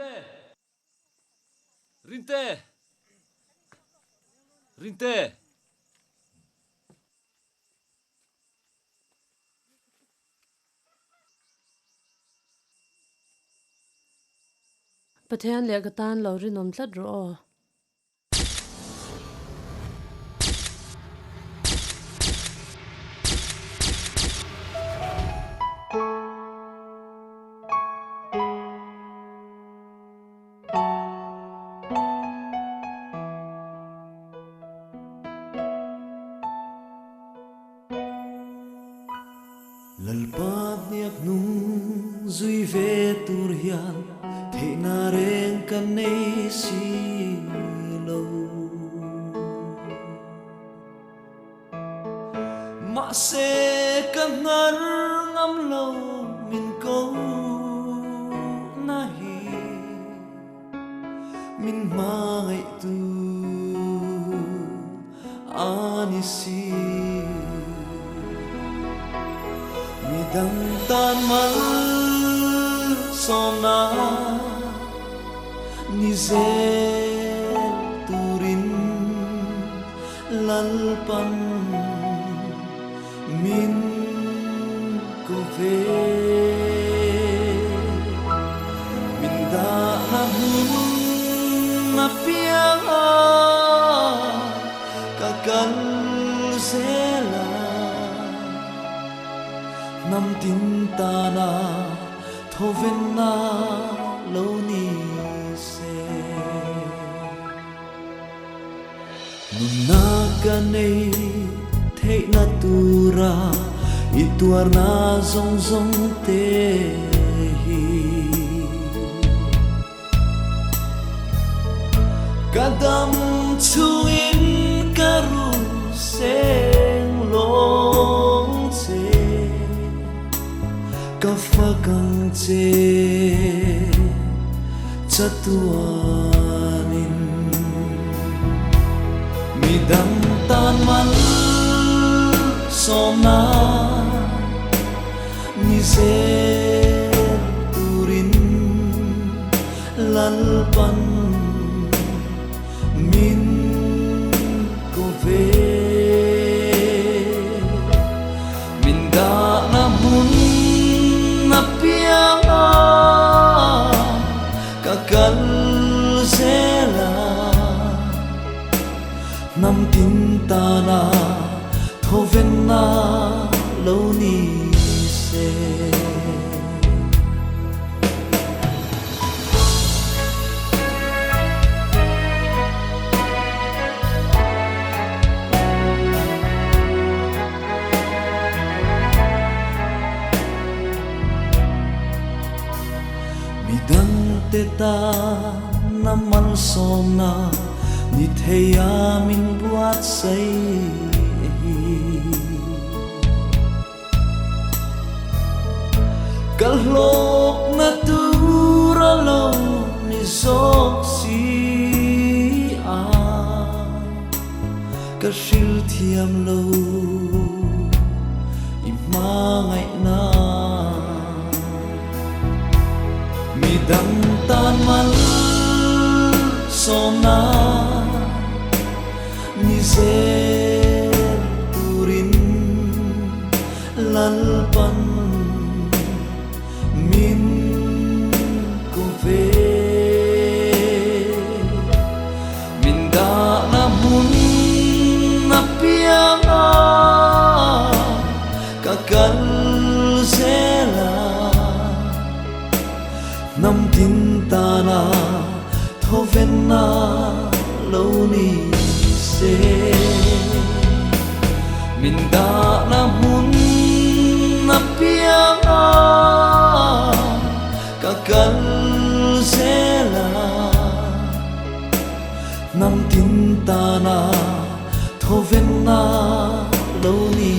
Rinte! Rinte! Rinte! Pathian le ka tan lo rin om tlat ro lalpat niak nung zui ve tur hian the na reng kan nei si lo ma se kan ngar ngam lo min ko na hi min mai tu ani si midang tan mal sona ni zel turin lalpan min ko ve min da na hun na piang ka kan zela nam tin ta na thoven na lo ni se nun na ka nei the na tura i tuar na zong zong te hi kadam chu in karu seng long che ka fakang che chatuanin midang tan man sona ni zel turin lalpan min ko ve min da na mun na piang ka kal zela nam tin ta na thoven na lo ni se midang te ta naman sona ni theya min buat sai kalok na tura lo ni sok si a ka shil thiam lo i ma ngai na midang tan mal sona ni zel turin lalpan min ko ve min da na mun na piang ka kal zela nam tin ta na thoven na lo ni se min da na mun na piang ka kal zela nam tin ta na thoven na lo ni